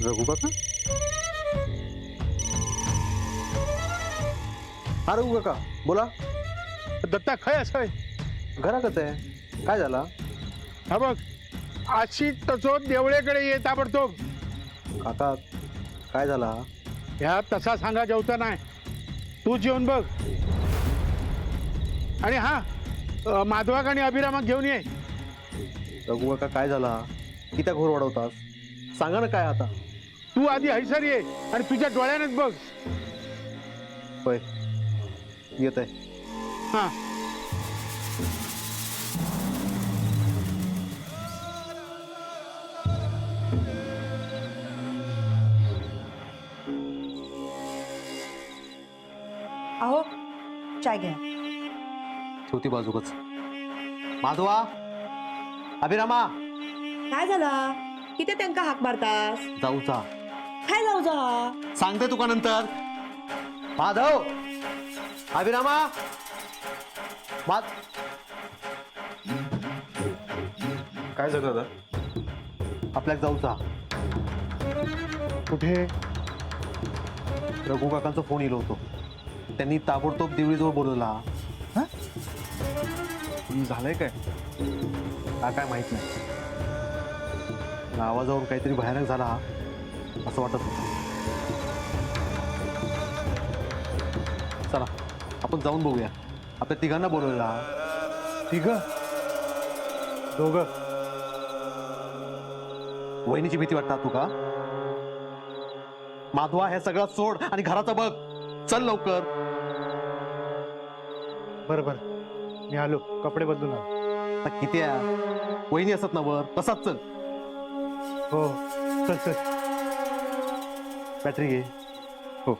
रघु काका, हा रघु काका बोला. दत्ता खय असं घरातच आहे. काय झाला? हा बघ, अशी तसो देवळेकडे ये ताबडतोब. काका काय झाला? ह्या तसा सांगा जेवता नाही, तू जेवून बघ. आणि हा माधवाक आणि अभिरामाक घेऊन ये. रघु काका काय झाला? किती घोर वाढवतास? सांगा ना काय आता. तू आधी हैसर ये आणि तुझ्या डोळ्यानेच बघ. होय येत आहे. हा अहो चाय घ्या. छोटी बाजूकच. माधवा, अभिरामा, काय झालं? किती त्यांका हाक मारतास? जाऊचा. काय जाऊ जा? सांगते तुका नंतर. माधव, अभिरामा, काय झालं दादा? आपल्याला जाऊचा. कुठे? रघु काकांचा फोन येलो होतो. त्यांनी ताबडतोब देवळीजवळ बोलवला. झालंय काय? काय माहित नाही. आवाजावरून काहीतरी भयानक झाला असं वाटत होतं. चला आपण जाऊन बघूया. आपल्या तिघांना बोलवलेला. तिघ? दोघं? वहिनीची भीती वाटतात तुका? माधवा हे सगळं सोड आणि घराचं बघ. चल लवकर. बरोबर, मी आलो. कपडे बदलून आलो. आता किती आहे? वहिनी असत ना वर. तसाच चल. हो चल चल. बॅटरी घे. हो.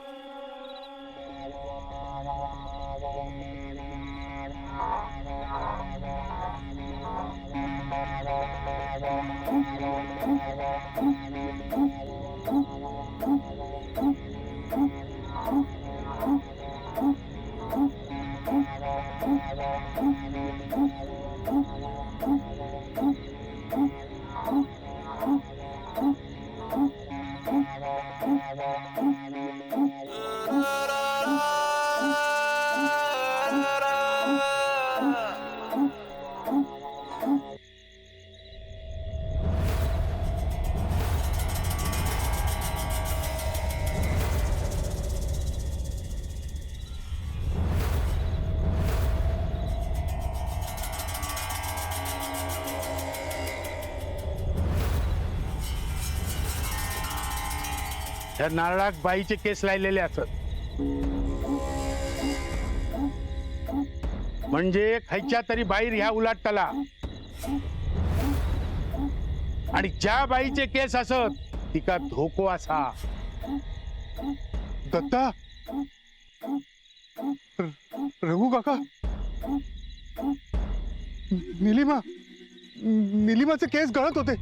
त्या नारळात बाईचे केस लायलेले असत. म्हणजे खायच्या तरी बाहेर ह्या उलाटताला. आणि ज्या बाईचे केस असत तिका धोको असा. दत्ता, रघु काका, निलिमाचे केस गळत होते.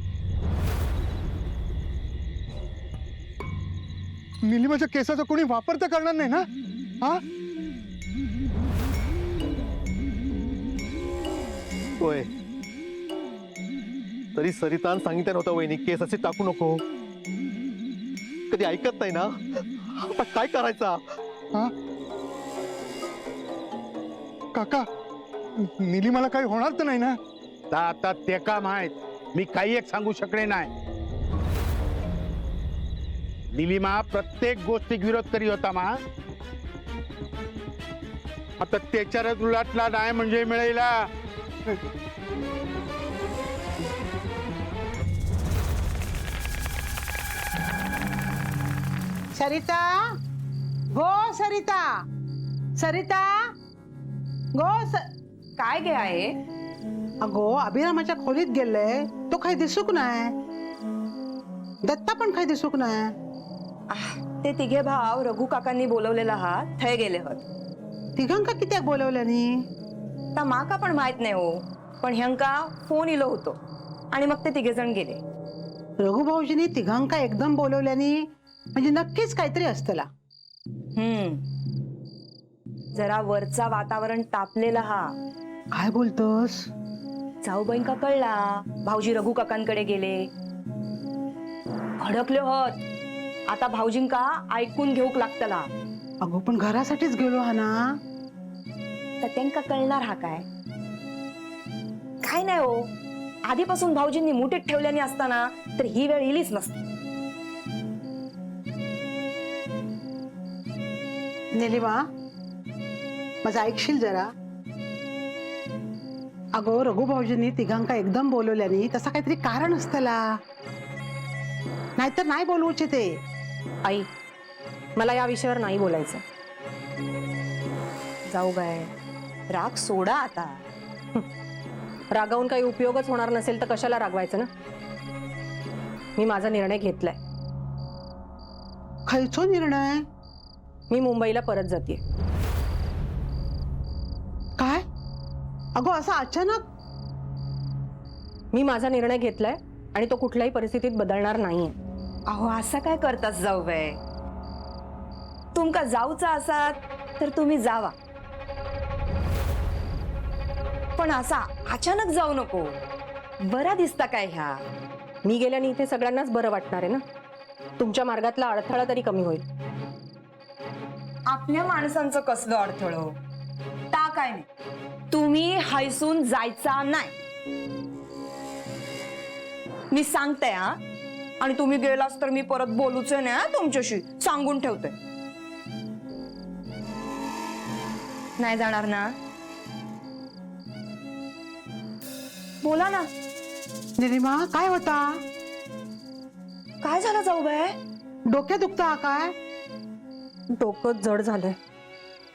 निलिमाच्या केसाचा कोणी वापर तर करणार नाही ना? हा? होय, तरी सरितान सांगितलं नव्हतं वहिनी केस असे टाकू नको. कधी ऐकत नाही ना. आता काय करायचा? हा? काका, निलिमाला काही होणार तर नाही ना? आता ते का माहित, मी काही एक सांगू शकले नाही. निलिमा प्रत्येक गोष्टीक विरोध करी होता मा. आता त्याच्यावर उलटला नाही म्हणजे मिळेल. सरिता, गो सरिता, सरिता, गो काय गे आहे? अगो अभिरामाच्या खोलीत गेले, तो काही दिसूक नाही. दत्ता पण काही दिसूक नाही. ते तिघे भाव रघु काकांनी बोलवलेला हा थय गेले होत. तिघांका कित्याक बोलवल्यानी? ता माका पण माहित नाही हो, पण ह्यांका फोन इलो होतो आणि मग ते तिघे जण गेले. रघु भाऊजींनी तिघांका एकदम बोलवल्यानी म्हणजे नक्कीच काहीतरी असतला. जरा वरचा वातावरण तापलेला हा. काय बोलतोस? जाऊबाईंका कळला भाऊजी रघु काकांकडे गेले. भडकले होत. आता भाऊजींका ऐकून घेऊक लागतला. अगो पण घरासाठीच गेलो हा ना. तर त्यांका कळणार हा काय? काय नाही हो, आधीपासून भाऊजींनी मुठीत ठेवल्याने असताना तर ही वेळ इलीच नसती. निलिमा, माझं ऐकशील जरा? अगो रघु भाऊजींनी तिघांका एकदम बोलवल्यानी तसा काहीतरी कारण असतला. नाहीतर नाही बोलवूचे ते. आई, मला या विषयावर नाही बोलायचं. जाऊ बाय, राग सोडा आता. रागावून काही उपयोगच होणार नसेल तर कशाला रागवायचं ना. मी माझा निर्णय घेतलाय. खयचो निर्णय? मी मुंबईला परत जाते. काय? अगो असं अचानक? मी माझा निर्णय घेतलाय आणि तो कुठल्याही परिस्थितीत बदलणार नाहीये. अहो असं काय करतास जाऊ बाय? तुमका जाऊचा असात तर तुम्ही जावा, पण असा अचानक जाऊ नको. बरा दिसता काय ह्या? मी गेल्याने इथे सगळ्यांनाच बरं वाटणार आहे ना. तुमच्या मार्गातला अडथळा तरी कमी होईल. आपल्या माणसांचं कसलं अडथळं? ता काय नाही, तुम्ही हैसून जायचा नाही. मी सांगते हा, आणि तुम्ही गेलास तर मी परत बोलूच नाही तुमच्याशी, सांगून ठेवते. नाही जाणार ना? बोला ना. निलिमा, काय होता? काय झालं जाऊ बाय? डोक्यात दुखता हा काय? डोकं जड झालंय.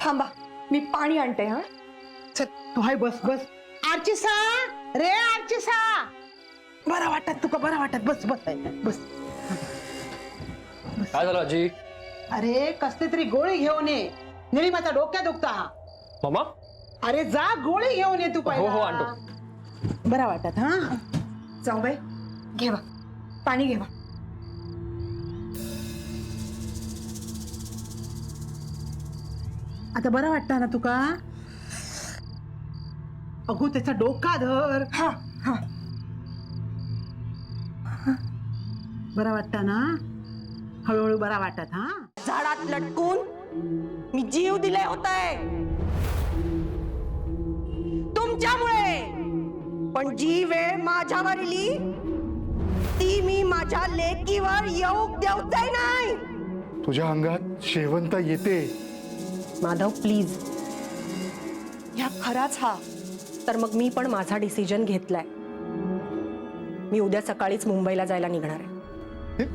थांबा, मी पाणी आणते. हा, चल तू हाय, बस बस. आरचीसा, रे आरचीसा, बरं वाटत तुका? बरं वाटत? बस बस बस. काय झालं आजी? अरे कसली तरी गोळी घेऊन ये. निलिमाचा डोक्या दुखता हा. मामा? अरे जा गोळी घेऊन ये तू पहिला. हो, आणतो. बरं वाटत? हा, जाऊ बाय, घेवा पाणी, घेवा. आता बरं वाटतं ना तुका? अगो त्याचा डोका धर. हा हा, बरं वाटतं ना? हळूहळू बरा वाटत. हा, झाडात लटकून मी जीव दिलाय होताय तुमच्यामुळे, पण जी वेळ माझ्यावर इली ती मी माझ्या लेकीवर येऊ देऊचाय नाही. तुझ्या अंगात शेवंता येते. माधव प्लीज. ह्या खराच हा. तर मग मी पण माझा डिसिजन घेतलाय. मी उद्या सकाळीच मुंबईला जायला निघणार आहे. हे